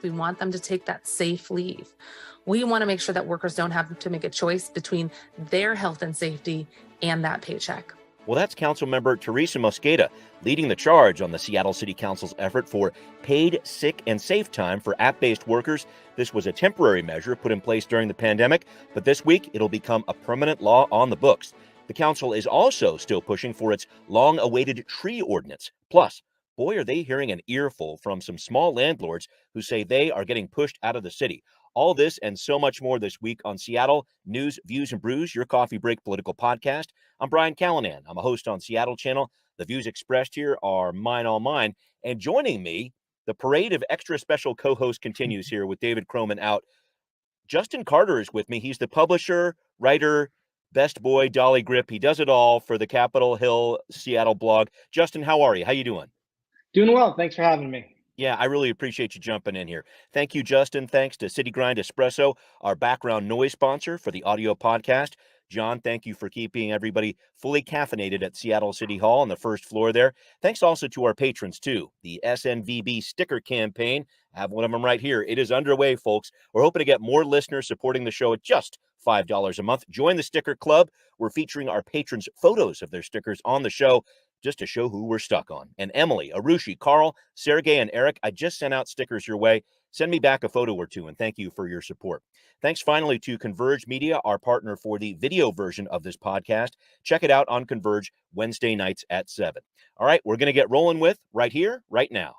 We want them to take that safe leave. We want to make sure that workers don't have to make a choice between their health and safety and that paycheck. Well, that's Councilmember Teresa Mosqueda leading the charge on the Seattle City Council's effort for paid sick and safe time for app-based workers. This was a temporary measure put in place during the pandemic, but this week it'll become a permanent law on the books. The council is also still pushing for its long-awaited tree ordinance. Plus, boy, are they hearing an earful from some small landlords who say they are getting pushed out of the city. All this and so much more this week on Seattle News, Views, and Brews, your coffee break political podcast. I'm Brian Callanan. I'm a host on Seattle Channel. The views expressed here are mine, all mine. And joining me, the parade of extra special co-hosts continues here with David Croman out. Justin Carter is with me. He's the publisher, writer, best boy, Dolly Grip. He does it all for the Capitol Hill Seattle blog. Justin, how are you? How you doing? Doing well. Thanks for having me. Yeah, I really appreciate you jumping in here. Thank you, Justin. Thanks to City Grind Espresso, our background noise sponsor for the audio podcast. John, thank you for keeping everybody fully caffeinated at Seattle City Hall on the first floor there. Thanks also to our patrons, too. The SNVB sticker campaign. I have one of them right here. It is underway, folks. We're hoping to get more listeners supporting the show at just $5 a month. Join the sticker club. We're featuring our patrons' photos of their stickers on the show, just to show who we're stuck on. And Emily, Arushi, Carl, Sergey, and Eric, I just sent out stickers your way. Send me back a photo or two, and thank you for your support. Thanks finally to Converge Media, our partner for the video version of this podcast. Check it out on Converge Wednesday nights at 7. All right, we're going to get rolling with right here, right now.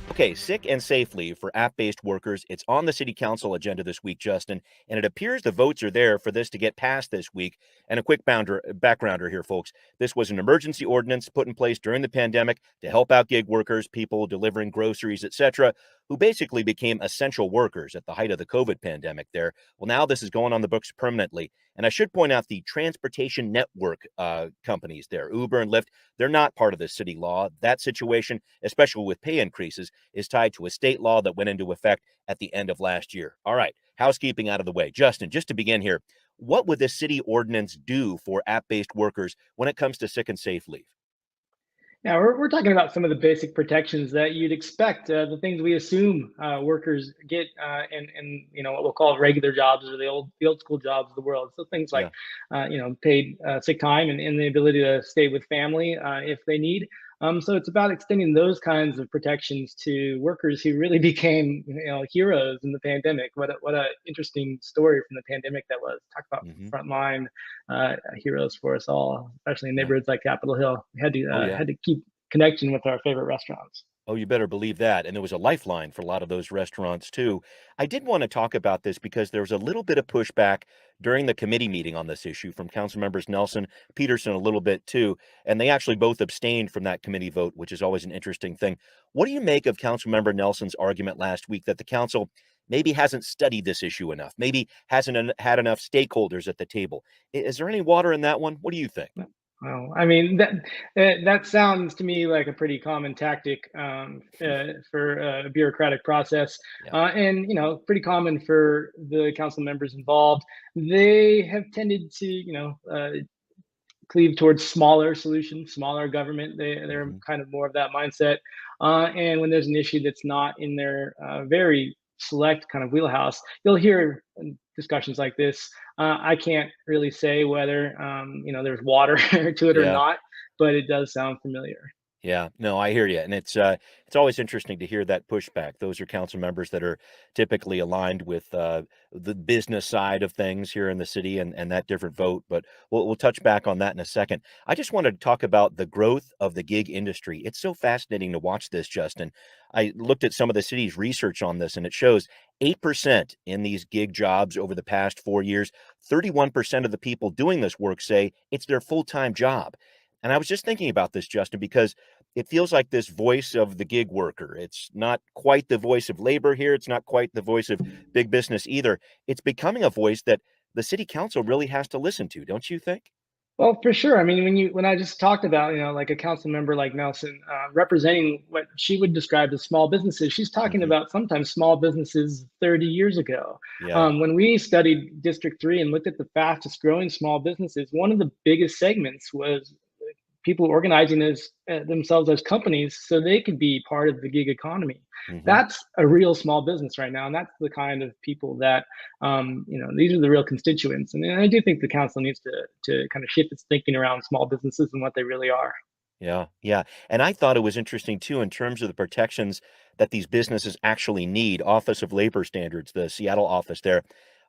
Okay, sick and safe leave for app-based workers. It's on the city council agenda this week, Justin, and it appears the votes are there for this to get passed this week. And a quick backgrounder here, folks. This was an emergency ordinance put in place during the pandemic to help out gig workers, people delivering groceries, etc., who basically became essential workers at the height of the COVID pandemic there. Well, now this is going on the books permanently. And I should point out the transportation network companies there, Uber and Lyft, they're not part of this city law. That situation, especially with pay increases, is tied to a state law that went into effect at the end of last year. All right, housekeeping out of the way. Justin, just to begin here, what would this city ordinance do for app-based workers when it comes to sick and safe leave? Yeah, we're talking about some of the basic protections that you'd expect, the things we assume workers get in what we'll call regular jobs or the old school jobs of the world. So things like paid sick time and the ability to stay with family if they need. So it's about extending those kinds of protections to workers who really became heroes in the pandemic. What a interesting story from the pandemic that was. Talk about frontline heroes for us all, especially in neighborhoods like Capitol Hill. We had to keep connection with our favorite restaurants. Oh, you better believe that. And there was a lifeline for a lot of those restaurants, too. I did want to talk about this because there was a little bit of pushback during the committee meeting on this issue from council members Nelson, Peterson a little bit, too. And they actually both abstained from that committee vote, which is always an interesting thing. What do you make of council member Nelson's argument last week that the council maybe hasn't studied this issue enough, maybe hasn't had enough stakeholders at the table? Is there any water in that one? What do you think? Well, I mean, that sounds to me like a pretty common tactic for a bureaucratic process, and pretty common for the council members involved. They have tended to cleave towards smaller solutions, smaller government. They're kind of more of that mindset. And when there's an issue that's not in their very select kind of wheelhouse, you'll hear discussions like this. I can't really say whether there's water to it or not, but it does sound familiar. Yeah, no, I hear you. And it's always interesting to hear that pushback. Those are council members that are typically aligned with the business side of things here in the city and that different vote. But we'll touch back on that in a second. I just wanted to talk about the growth of the gig industry. It's so fascinating to watch this, Justin. I looked at some of the city's research on this, and it shows 8% in these gig jobs over the past 4 years. 31% of the people doing this work say it's their full-time job. And I was just thinking about this, Justin, because it feels like this voice of the gig worker. It's not quite the voice of labor here. It's not quite the voice of big business either. It's becoming a voice that the city council really has to listen to, don't you think? Well, for sure. I mean, when I just talked about, like a council member like Nelson representing what she would describe as small businesses, she's talking about sometimes small businesses 30 years ago. When we studied District 3 and looked at the fastest growing small businesses, one of the biggest segments was people organizing as themselves as companies so they could be part of the gig economy. Hmm. That's a real small business right now, and that's the kind of people that these are the real constituents. And I do think the council needs to kind of shift its thinking around small businesses and what they really are. Yeah, yeah. And I thought it was interesting too in terms of the protections that these businesses actually need. Office of Labor Standards, the Seattle office there,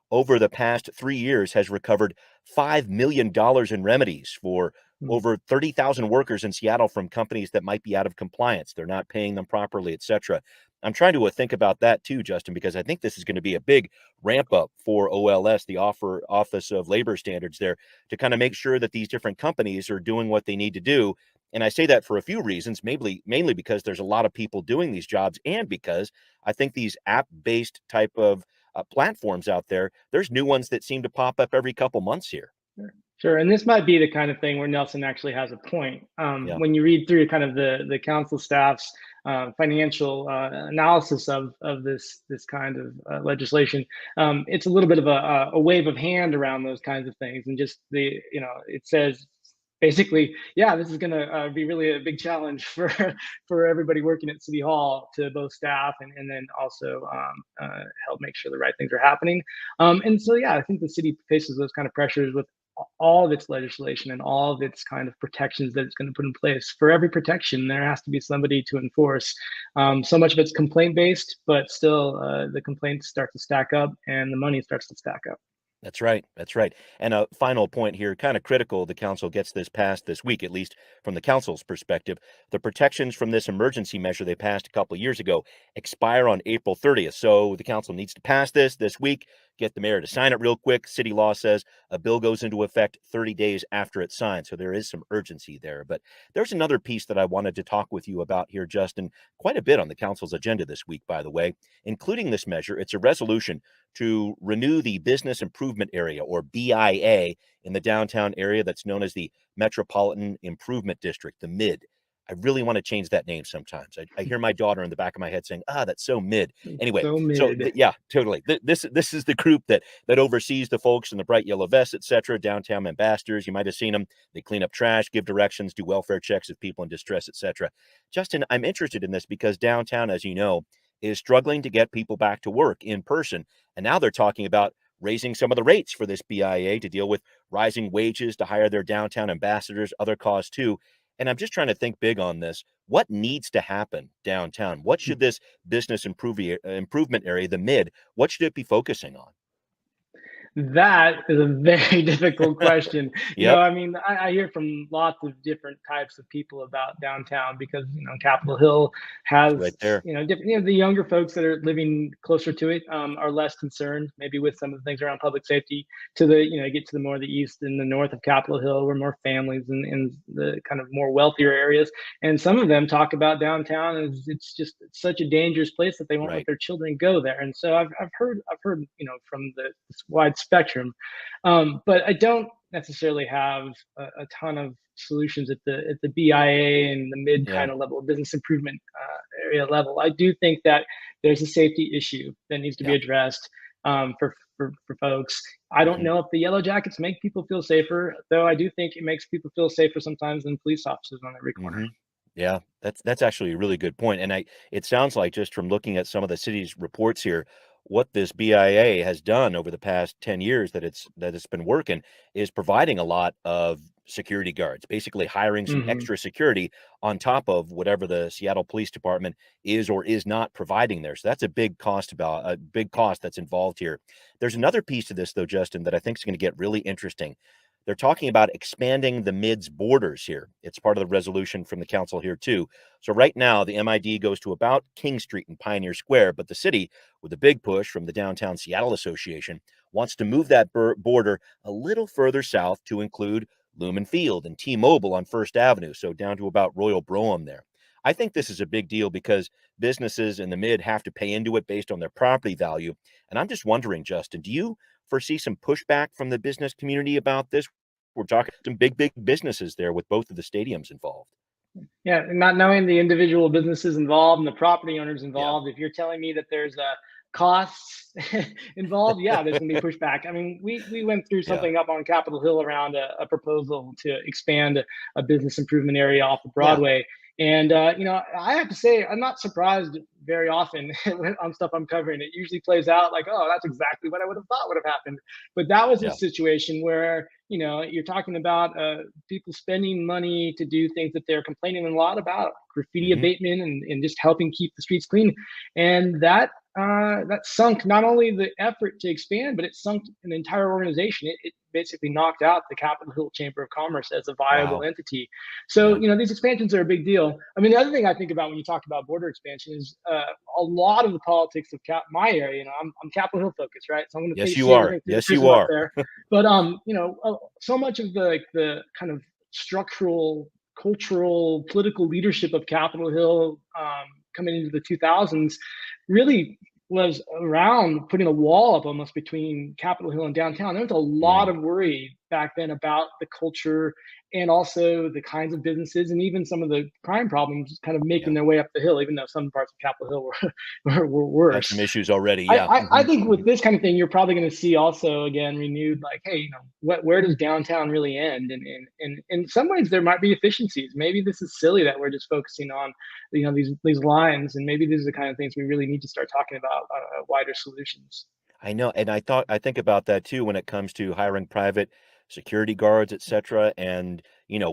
over the past 3 years has recovered $5 million in remedies for Mm. over 30,000 workers in Seattle from companies that might be out of compliance. They're not paying them properly, et cetera. I'm trying to think about that too, Justin, because I think this is going to be a big ramp up for OLS, the Office of Labor Standards there, to kind of make sure that these different companies are doing what they need to do. And I say that for a few reasons, mainly because there's a lot of people doing these jobs, and because I think these app-based type of platforms out there, there's new ones that seem to pop up every couple months here. Sure. Sure. And this might be the kind of thing where Nelson actually has a point. Yeah. When you read through kind of the council staff's financial analysis of this kind of legislation, it's a little bit of a wave of hand around those kinds of things, and just it says basically, yeah, this is going to be really a big challenge for for everybody working at City Hall, to both staff and then also help make sure the right things are happening. And so, yeah, I think the city faces those kind of pressures with all of its legislation and all of its kind of protections that it's going to put in place. For every protection, there has to be somebody to enforce. So much of it's complaint based, but still, the complaints start to stack up and the money starts to stack up. That's right. That's right. And a final point here, kind of critical, the council gets this passed this week, at least from the council's perspective. The protections from this emergency measure they passed a couple of years ago expire on April 30th. So the council needs to pass this week, get the mayor to sign it real quick. City law says a bill goes into effect 30 days after it's signed. So there is some urgency there. But there's another piece that I wanted to talk with you about here, Justin, quite a bit on the council's agenda this week, by the way, including this measure. It's a resolution to renew the Business Improvement Area, or BIA, in the downtown area that's known as the Metropolitan Improvement District, the MID. I really want to change that name sometimes. I hear my daughter in the back of my head saying, that's so mid. Anyway, So so mid. yeah, totally. This is the group that oversees the folks in the bright yellow vests, et cetera, downtown ambassadors. You might have seen them. They clean up trash, give directions, do welfare checks of people in distress, et cetera. Justin, I'm interested in this because downtown, as you know, is struggling to get people back to work in person. And now they're talking about raising some of the rates for this BIA to deal with rising wages, to hire their downtown ambassadors, other costs too. And I'm just trying to think big on this. What needs to happen downtown? What should this improvement area, the MID, what should it be focusing on? That is a very difficult question. Yep, I mean, I hear from lots of different types of people about downtown because, Capitol Hill it's has, right there. different, the younger folks that are living closer to it are less concerned maybe with some of the things around public safety. To the, get to the more the east and the north of Capitol Hill, where more families and the kind of more wealthier areas. And some of them talk about downtown as it's such a dangerous place that they won't let Right. their children go there. And so I've heard from this wide spectrum, but I don't necessarily have a ton of solutions at the BIA and the mid Yeah. kind of level, business improvement area level. I do think that there's a safety issue that needs to be Yeah. addressed for folks. I don't Hmm. know if the yellow jackets make people feel safer, though. I do think it makes people feel safer sometimes than police officers on every corner. Hmm. Yeah, that's actually a really good point. And it sounds like, just from looking at some of the city's reports here, what this BIA has done over the past 10 years that it's been working is providing a lot of security guards, basically hiring some Hmm. extra security on top of whatever the Seattle Police Department is or is not providing there. So that's a big cost that's involved here. There's another piece to this though, Justin, that I think is going to get really interesting. They're talking about expanding the MID's borders here. It's part of the resolution from the council here, too. So right now, the MID goes to about King Street and Pioneer Square, but the city, with a big push from the Downtown Seattle Association, wants to move that border a little further south to include Lumen Field and T-Mobile on First Avenue, so down to about Royal Brougham there. I think this is a big deal because businesses in the MID have to pay into it based on their property value. And I'm just wondering, Justin, do you foresee some pushback from the business community about this? We're talking some big businesses there with both of the stadiums involved. Yeah, and not knowing the individual businesses involved and the property owners Yeah. involved, if you're telling me that there's costs involved, yeah, there's going to be pushback. I mean, we went through Yeah. something up on Capitol Hill around a proposal to expand a business improvement area off of Yeah. Broadway. And I have to say, I'm not surprised very often on stuff I'm covering. It usually plays out like, oh, that's exactly what I would have thought would have happened. But that was a Yeah. situation where you're talking about people spending money to do things that they're complaining a lot about, graffiti Hmm. abatement and just helping keep the streets clean, and that sunk not only the effort to expand, but it sunk an entire organization. It basically knocked out the Capitol Hill Chamber of Commerce as a viable Wow. entity. So, Yeah. these expansions are a big deal. I mean, the other thing I think about when you talk about border expansion is a lot of the politics of my area. I'm Capitol Hill focused, right? So I'm going to Yes, you see are. everything through the Yes, you prism up are. there. But so much of the kind of structural, cultural, political leadership of Capitol Hill coming into the 2000s really was around putting a wall up almost between Capitol Hill and downtown. There was a lot Mm, of worry back then about the culture and also the kinds of businesses and even some of the crime problems kind of making yeah. their way up the hill, even though some parts of Capitol Hill were Had some worse. issues already. I, Yeah. I, I think with this kind of thing, you're probably going to see also again renewed, like, hey, where does downtown really end? And in some ways, there might be efficiencies. Maybe this is silly that we're just focusing on, these lines, and maybe these are the kind of things we really need to start talking about wider solutions. I know, and I think about that too when it comes to hiring private security guards, et cetera, and,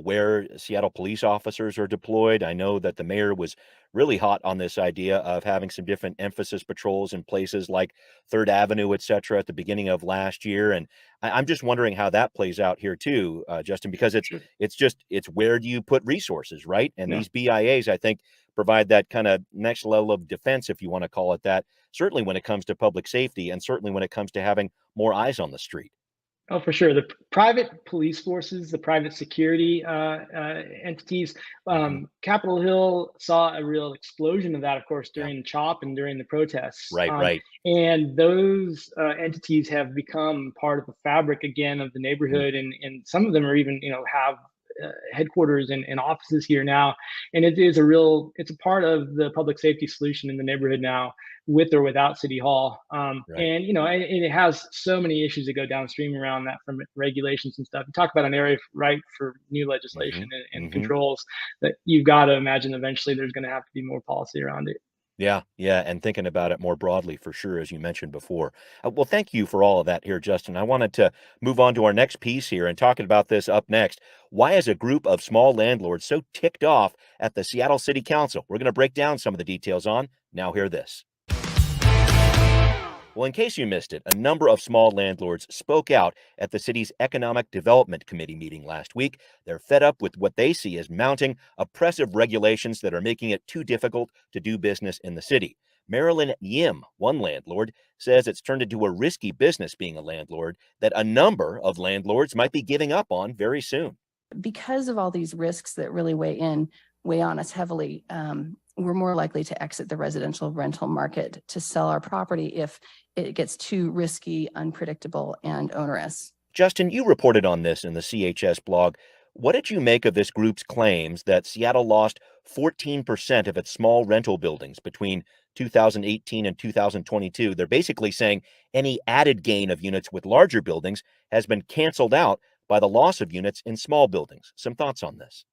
where Seattle police officers are deployed. I know that the mayor was really hot on this idea of having some different emphasis patrols in places like Third Avenue, et cetera, at the beginning of last year, and I'm just wondering how that plays out here too, Justin, because Sure. it's where do you put resources, right? And Yeah. these BIAs, I think, provide that kind of next level of defense, if you want to call it that, certainly when it comes to public safety and certainly when it comes to having more eyes on the street. Oh, for sure. The private police forces, the private security entities, Mhm. Capitol Hill saw a real explosion of that, of course, Yeah. during CHOP and during the protests. Right, right. And those entities have become part of the fabric again of the Mm, neighborhood, and some of them are even, have headquarters and offices here now. And it's a part of the public safety solution in the neighborhood now, with or without City Hall. right. And it has so many issues that go downstream around that, from regulations and stuff. You talk about an area ripe for new legislation Mhm. and Mhm. controls that you've got to imagine eventually there's going to have to be more policy around it. Yeah, yeah, and thinking about it more broadly for sure, as you mentioned before. Well, thank you for all of that here, Justin. I wanted to move on to our next piece here and talking about this up next. Why is a group of small landlords so ticked off at the Seattle City Council? We're going to break down some of the details on. Now, hear this. Well, in case you missed it, a number of small landlords spoke out at the city's Economic Development Committee meeting last week. They're fed up with what they see as mounting oppressive regulations that are making it too difficult to do business in the city. Marilyn Yim, one landlord, says it's turned into a risky business being a landlord that a number of landlords might be giving up on very soon. Because of all these risks that really weigh on us heavily, we're more likely to exit the residential rental market to sell our property if it gets too risky, unpredictable, and onerous. Justin, you reported on this in the CHS blog. What did you make of this group's claims that Seattle lost 14% of its small rental buildings between 2018 and 2022? They're basically saying any added gain of units with larger buildings has been canceled out by the loss of units in small buildings. Some thoughts on this?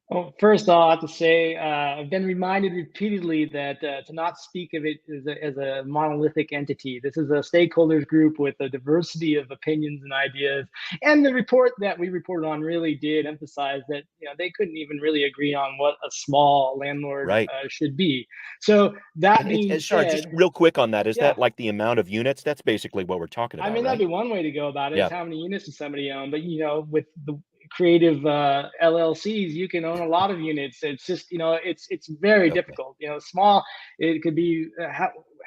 Well, first I'll have to say I've been reminded repeatedly that to not speak of it as a monolithic entity. This is a stakeholders group with a diversity of opinions and ideas. And the report that we reported on really did emphasize that they couldn't even really agree on what a small landlord Right. should be. So that And being sorry, just said, real quick on that. Is yeah, that like the amount of units? That's basically what we're talking I about, mean, that'd right? be one way to go about it, is Yeah. how many units does somebody own? But with the creative LLCs, you can own a lot of units. It's just it's very Okay. difficult. Small, it could be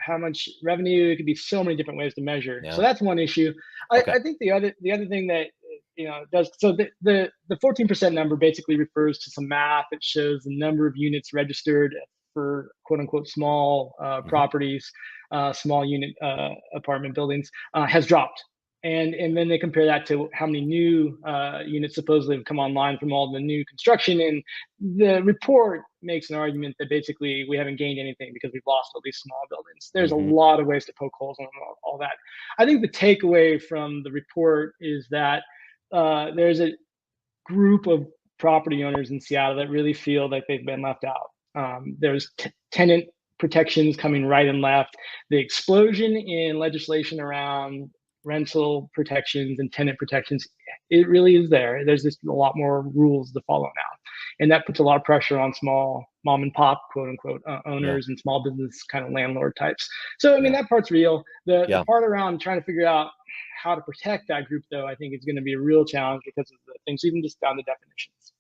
how much revenue. It could be so many different ways to measure. So Yeah. that's one issue. Okay. I think the other thing that does, so the 14% number basically refers to some math that shows the number of units registered for quote unquote small Hmm. properties, small unit apartment buildings, has dropped. And then they compare that to how many new units supposedly have come online from all the new construction. And the report makes an argument that basically we haven't gained anything because we've lost all these small buildings. There's a Mhm. lot of ways to poke holes on all that. I think the takeaway from the report is that there's a group of property owners in Seattle that really feel like they've been left out. There's tenant protections coming right and left. The explosion in legislation around rental protections and tenant protections, it really is there. There's just a lot more rules to follow now. And that puts a lot of pressure on small mom and pop, quote unquote, owners and small business kind of landlord types. So, I mean, that part's real. The part around trying to figure out how to protect that group, though, I think is going to be a real challenge because of the things, even just down to definitions.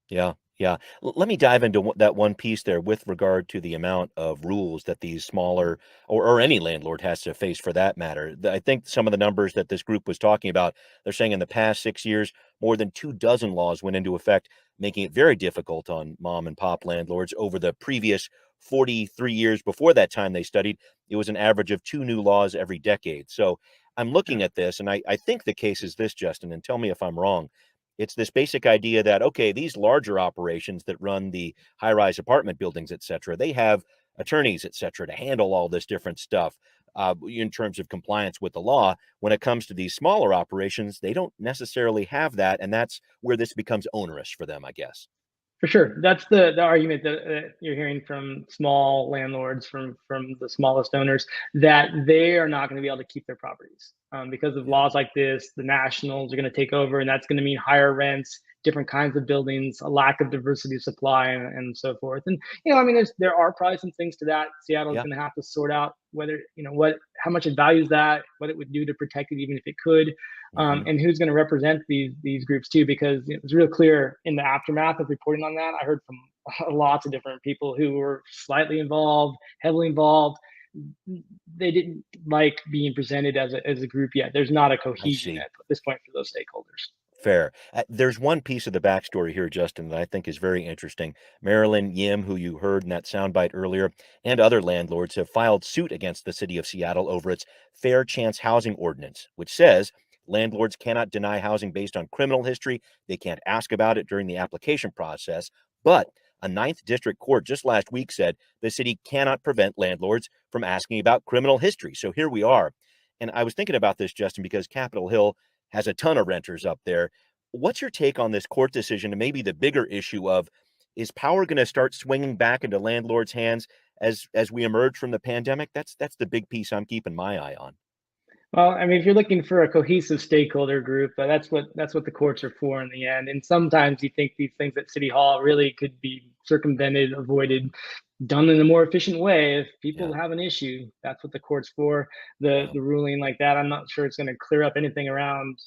Yeah, yeah. Let me dive into that one piece there with regard to the amount of rules that these smaller or any landlord has to face for that matter. I think some of the numbers that this group was talking about, they're saying in the past 6 years, more than 24 laws went into effect, making it very difficult on mom and pop landlords. Over the previous 43 years before that time they studied, it was an average of 2 new laws every decade. So I'm looking at this, and I think the case is this, Justin, and tell me if I'm wrong. It's this basic idea that, okay, these larger operations that run the high-rise apartment buildings, et cetera, they have attorneys, et cetera, to handle all this different stuff in terms of compliance with the law. When it comes to these smaller operations, they don't necessarily have that, and that's where this becomes onerous for them, I guess. For sure, that's the argument that you're hearing from small landlords, from the smallest owners, that they are not going to be able to keep their properties because of laws like this. The nationals are going to take over, and that's going to mean higher rents, different kinds of buildings, a lack of diversity of supply, and so forth. And I mean, there are probably some things to that. Seattle is Yeah. going to have to sort out whether how much it values that, what it would do to protect it, even if it could. And who's going to represent these groups too, because it was real clear in the aftermath of reporting on that. I heard from lots of different people who were slightly involved, heavily involved. They didn't like being presented as a group yet. There's not a cohesion at this point for those stakeholders. Fair. There's one piece of the backstory here, Justin, that I think is very interesting. Marilyn Yim, who you heard in that soundbite earlier, and other landlords have filed suit against the city of Seattle over its Fair Chance Housing Ordinance, which says landlords cannot deny housing based on criminal history. They can't ask about it during the application process. But a Ninth District Court just last week said the city cannot prevent landlords from asking about criminal history. So here we are. And I was thinking about this, Justin, because Capitol Hill has a ton of renters up there. What's your take on this court decision and maybe the bigger issue of, is power going to start swinging back into landlords' hands as we emerge from the pandemic? That's the big piece I'm keeping my eye on. Well, I mean, if you're looking for a cohesive stakeholder group, that's what the courts are for in the end. And sometimes you think these things at City Hall really could be circumvented, avoided, done in a more efficient way. If people have an issue, that's what the court's for. The ruling like that, I'm not sure it's going to clear up anything around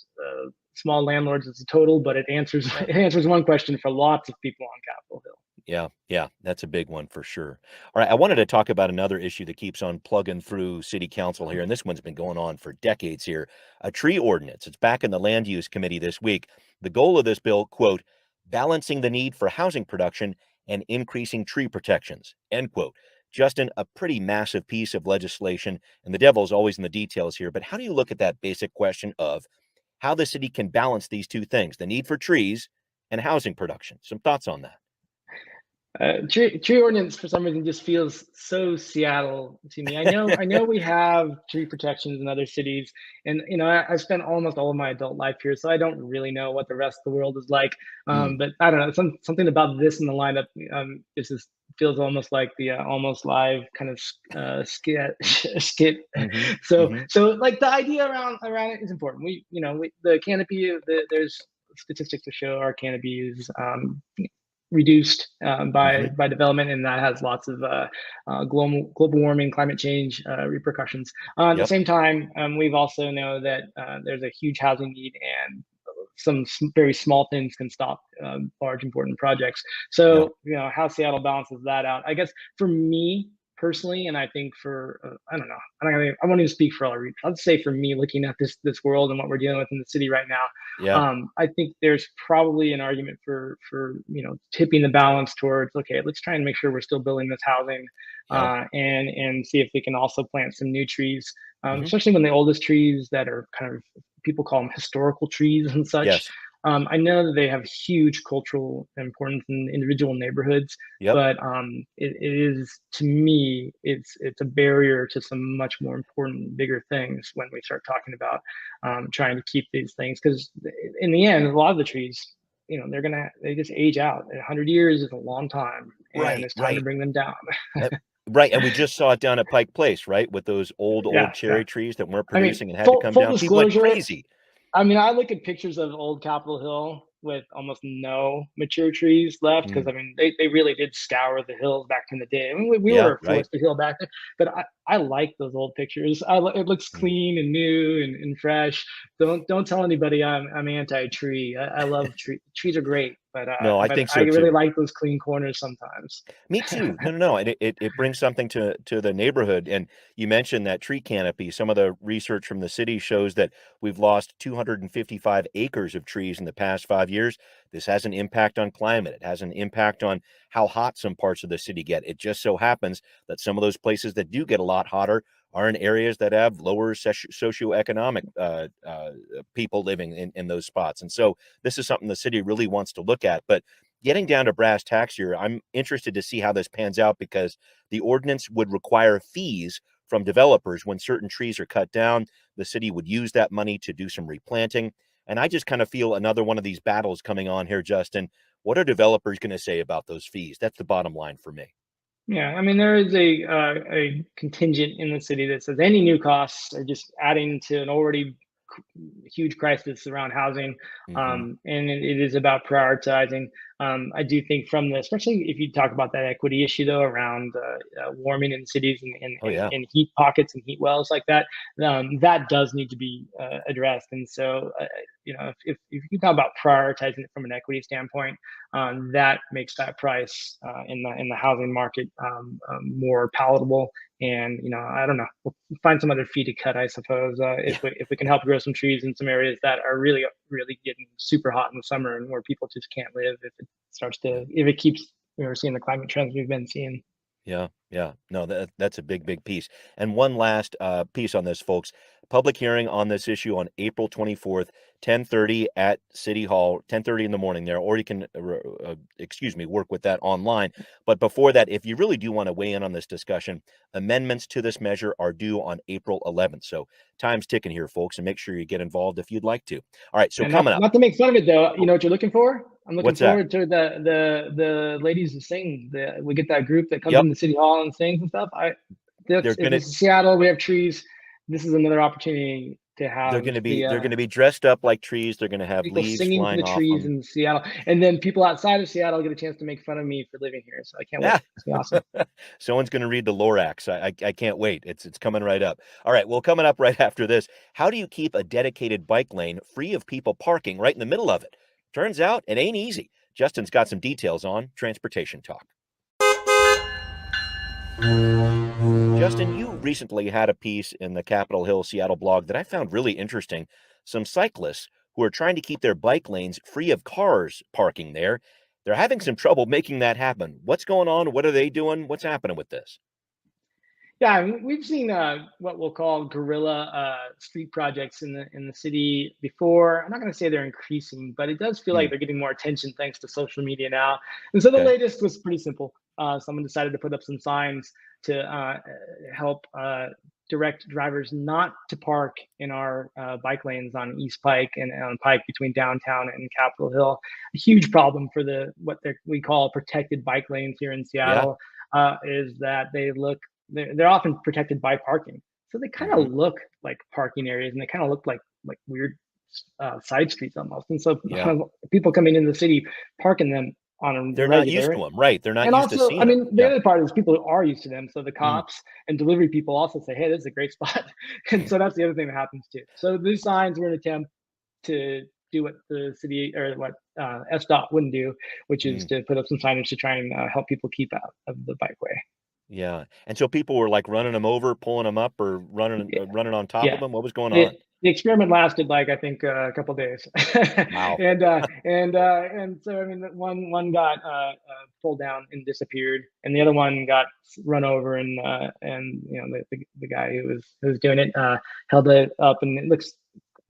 small landlords as a total, but it answers one question for lots of people on Capitol Hill. Yeah, that's a big one for sure. All right, I wanted to talk about another issue that keeps on plugging through city council here, and this one's been going on for decades here. A tree ordinance. It's back in the land use committee this week. The goal of this bill, quote, balancing the need for housing production and increasing tree protections, end quote. Justin, a pretty massive piece of legislation, and the devil's always in the details here, but how do you look at that basic question of how the city can balance these two things, the need for trees and housing production? Some thoughts on that? Tree ordinance for some reason just feels so Seattle to me. I know we have tree protections in other cities, and I spent almost all of my adult life here, so I don't really know what the rest of the world is like. But I don't know, something about this in the lineup. Feels almost like the almost live kind of skit. So like the idea around it is important. The canopy. There's statistics to show our canopy is reduced by development, and that has lots of global warming, climate change repercussions. At the same time, we've also know that there's a huge housing need, and some very small things can stop large important projects. So how Seattle balances that out, I guess for me personally, and I think for I don't know, I won't even speak for all regions. I'd say for me, looking at this world and what we're dealing with in the city right now, I think there's probably an argument for tipping the balance towards, okay, let's try and make sure we're still building this housing, and see if we can also plant some new trees, especially when the oldest trees that are kind of, people call them historical trees and such. I know that they have huge cultural importance in individual neighborhoods, Yep. but it is, to me, it's a barrier to some much more important, bigger things when we start talking about trying to keep these things. Because in the end, a lot of the trees, they just age out. 100 years is a long time, and Right, it's time to right. bring them down. Uh, right, and we just saw it down at Pike Place, right, with those old Yeah, yeah. cherry trees that weren't I mean, producing and had to full come full down. People went disclosure, crazy. I mean, I look at pictures of old Capitol Hill with almost no mature trees left because Mm, I mean they really did scour the hills back in the day. I mean we yeah, were a right. forested hill back then, but I like those old pictures. It looks Mm. clean and new and fresh. Don't tell anybody I'm anti-tree. I love trees are great, No, I but think I so really too. like those clean corners sometimes. Me too. No, no, no. And it brings something to the neighborhood. And you mentioned that tree canopy. Some of the research from the city shows that we've lost 255 acres of trees in the past 5 years. This has an impact on climate. It has an impact on how hot some parts of the city get. It just so happens that some of those places that do get a lot hotter are in areas that have lower socioeconomic people living in those spots. And so this is something the city really wants to look at. But getting down to brass tacks here, I'm interested to see how this pans out because the ordinance would require fees from developers when certain trees are cut down. The city would use that money to do some replanting. And I just kind of feel another one of these battles coming on here, Justin. What are developers going to say about those fees? That's the bottom line for me. Yeah, I mean, there is a contingent in the city that says any new costs are just adding to an already huge crisis around housing, Hmm. and it is about prioritizing. I do think from the, especially if you talk about that equity issue though around warming in cities Oh, yeah. and heat pockets and heat wells like that, that does need to be addressed. And so, if you talk about prioritizing it from an equity standpoint, that makes that price in the housing market more palatable. And I don't know, we'll find some other fee to cut, I suppose, Yeah. if we can help grow some trees in some areas that are really getting super hot in the summer and where people just can't live if it keeps we're seeing the climate trends we've been seeing. Yeah, yeah. No, that's a big piece. And one last piece on this, folks. Public hearing on this issue on April 24th, 10:30 at City Hall, 10:30 in the morning there, or you can, work with that online. But before that, if you really do want to weigh in on this discussion, amendments to this measure are due on April 11th. So time's ticking here, folks, and make sure you get involved if you'd like to. All right, so And coming up, not to make fun of it though, you know what you're looking for? I'm looking what's that? forward to the ladies who sing. We get that group that comes Yep, into City Hall and sings and stuff. they're If gonna it's Seattle, we have trees. This is another opportunity to they're have gonna be the they're gonna be dressed up like trees. They're gonna have people leaves singing to flying the off trees them. in Seattle, and then people outside of Seattle get a chance to make fun of me for living here. So I can't wait. Yeah. It's gonna be awesome. Someone's going to read the Lorax. I can't wait. It's coming right up. All right. Well, coming up right after this, how do you keep a dedicated bike lane free of people parking right in the middle of it? Turns out it ain't easy. Justin's got some details on transportation talk. Justin, you recently had a piece in the Capitol Hill Seattle blog that I found really interesting. Some cyclists who are trying to keep their bike lanes free of cars parking there. They're having some trouble making that happen. What's going on? What are they doing? What's happening with this? Yeah, I mean, we've seen what we'll call guerrilla street projects in the city before. I'm not going to say they're increasing, but it does feel Hmm. like they're getting more attention thanks to social media now. And so the Okay. latest was pretty simple. Someone decided to put up some signs to help direct drivers not to park in our bike lanes on East Pike and on Pike between downtown and Capitol Hill. A huge problem for we call protected bike lanes here in Yeah. Seattle is that they're often protected by parking, so they kind Hmm. of look like parking areas, and they kind of look like weird side streets almost. And so Yeah. people coming into the city parking them on the They're not used regular. to them, right? They're not And used to also, I seeing them. mean, the Yeah. other part is people are used to them. So the Mm. cops and delivery people also say, "Hey, this is a great spot," and so that's the other thing that happens too. So these signs were an attempt to do what the city or what SDOT wouldn't do, which is Mm. to put up some signage to try and help people keep out of the bikeway. Yeah. And so people were like running them over, pulling them up, or running on top of Yeah, them. What was going the on? the experiment lasted like I think a couple days, Wow. and so I mean one got pulled down and disappeared, and the other one got run over, and the guy who was doing it held it up, and it looks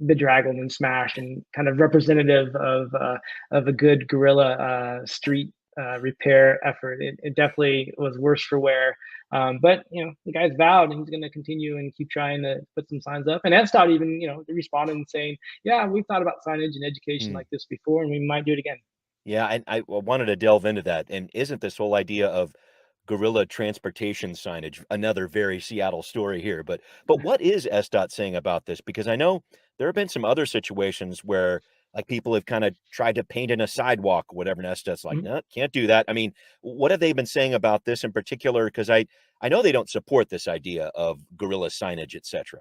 bedraggled and smashed, and kind of representative of a good guerrilla street repair effort. It definitely was worse for wear. But the guy's vowed and he's going to continue and keep trying to put some signs up. And SDOT even responded and saying, yeah, we've thought about signage and education like this before, and we might do it again. Yeah, and I wanted to delve into that. And isn't this whole idea of guerrilla transportation signage another very Seattle story here? But what is SDOT saying about this? Because I know there have been some other situations where like people have kind of tried to paint in a sidewalk or whatever, and SDOT's like, no, can't do that. I mean, what have they been saying about this in particular? Because I know they don't support this idea of guerrilla signage, etc.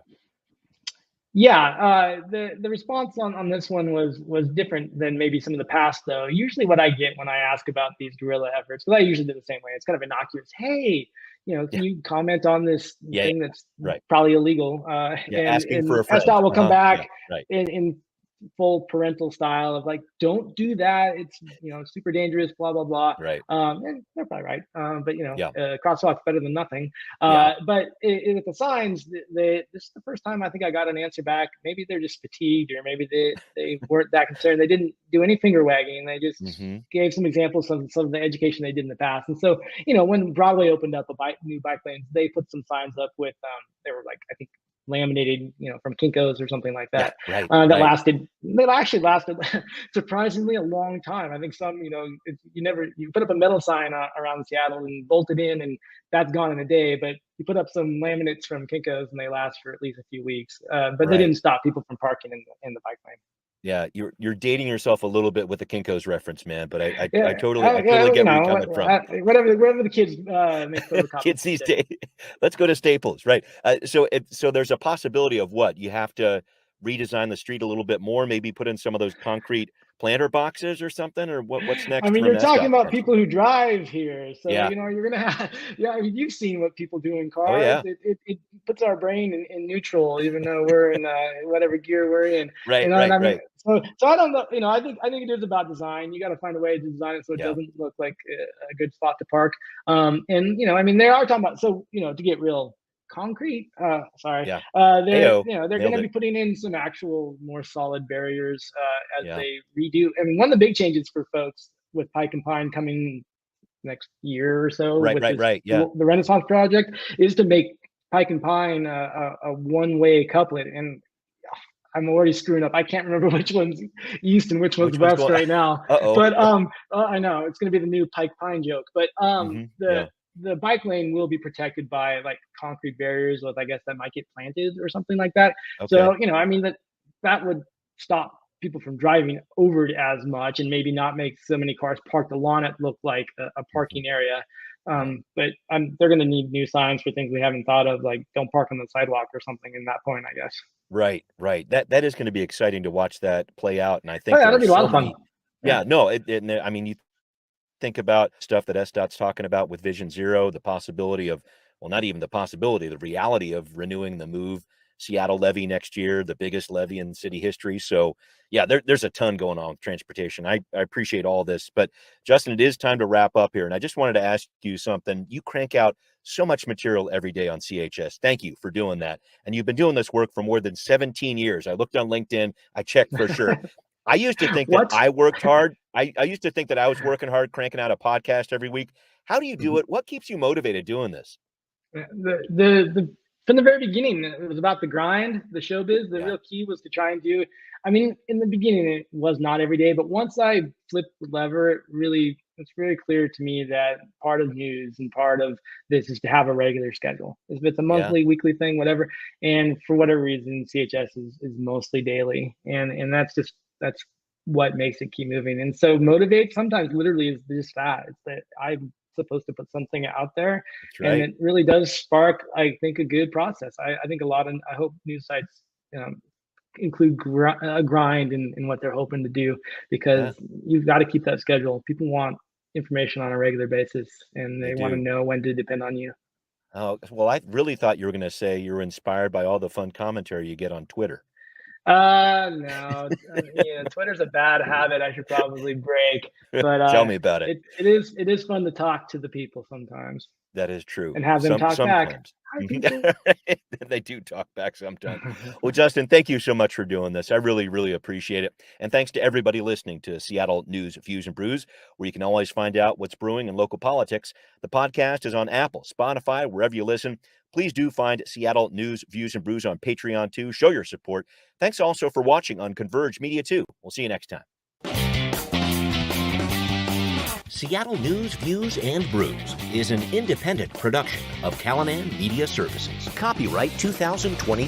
Yeah, the response on this one was different than maybe some of the past, though. Usually what I get when I ask about these guerrilla efforts, because I usually do the same way, it's kind of innocuous. Hey, can you comment on this thing that's probably illegal? Asking for a friend. SDOT will come back right. in full parental style of like, don't do that. It's super dangerous, blah blah blah. Right. And they're probably right. But crosswalk's better than nothing. But with the signs, this is the first time I think I got an answer back. Maybe they're just fatigued, or maybe they weren't that concerned. They didn't do any finger wagging. They just gave some examples of some of the education they did in the past. And so when Broadway opened up new bike lanes, they put some signs up with they were like, I think, laminated, from Kinko's or something like that. That actually lasted surprisingly a long time. I think some, you put up a metal sign around Seattle and bolt it in, and that's gone in a day. But you put up some laminates from Kinko's and they last for at least a few weeks. But they didn't stop people from parking in the bike lane. Yeah, you're dating yourself a little bit with the Kinko's reference, man. But I totally get where you're coming from. Whatever the kids make photocopies. Kids these days. Let's go to Staples, right? So there's a possibility of what you have to redesign the street a little bit more, maybe put in some of those concrete planter boxes or something, or what's next? I mean, you're talking about people who drive here, so you're gonna have. I mean, you've seen what people do in cars. Oh, yeah. It puts our brain in neutral, even though we're in whatever gear we're in. Right. So I don't know. I think it is about design. You got to find a way to design it so it doesn't look like a good spot to park. And I mean, they are talking about, so to get real concrete. They're going to be putting in some actual more solid barriers as they redo. I mean, one of the big changes for folks with Pike and Pine coming next year or so, the Renaissance project, is to make Pike and Pine a one-way couplet. And I'm already screwing up. I can't remember which one's east and which one's west right now. But I know it's going to be the new Pike Pine joke. But the bike lane will be protected by like concrete barriers with, I guess, that might get planted or something like that. Okay. So, I mean, that would stop people from driving over it as much, and maybe not make so many cars parked along it look like a parking area. But they're going to need new signs for things we haven't thought of, like don't park on the sidewalk or something in that point, I guess. Right. That is going to be exciting to watch that play out. And I think that'll be a lot of fun. I mean, you think about stuff that SDOT's talking about with Vision Zero, the possibility of, well, not even the possibility, the reality of renewing the MOVE Seattle levy next year, the biggest levy in city history. So yeah, there's a ton going on with transportation. I appreciate all this, but Justin, it is time to wrap up here. And I just wanted to ask you something. You crank out so much material every day on CHS. Thank you for doing that. And you've been doing this work for more than 17 years. I looked on LinkedIn. I checked for sure. I used to think that I worked hard. I used to think that I was working hard, cranking out a podcast every week. How do you do it? What keeps you motivated doing this? From the very beginning, it was about the grind, the showbiz. The real key was to try and do. I mean, in the beginning, it was not every day, but once I flipped the lever, it's very clear to me that part of news and part of this is to have a regular schedule. If it's a monthly, weekly thing, whatever. And for whatever reason, CHS is mostly daily, and that's what makes it keep moving. And so motivate sometimes literally is just that. It's that I'm supposed to put something out there. And it really does spark, I think, a good process. I think I hope news sites include a grind in what they're hoping to do, because you've got to keep that schedule. People want information on a regular basis, and they want to know when to depend on you. Oh, well, I really thought you were going to say you're inspired by all the fun commentary you get on Twitter. No, Twitter's a bad habit I should probably break. But tell me about it. It is fun to talk to the people sometimes. That is true. And have them talk back. Hi, people. They do talk back sometimes. Well, Justin, thank you so much for doing this. I really, really appreciate it. And thanks to everybody listening to Seattle News, Views, and Brews, where you can always find out what's brewing in local politics. The podcast is on Apple, Spotify, wherever you listen. Please do find Seattle News, Views, and Brews on Patreon, too. Show your support. Thanks also for watching on Converge Media, too. We'll see you next time. Seattle News, Views, and Brews is an independent production of Callanan Media Services. Copyright 2023.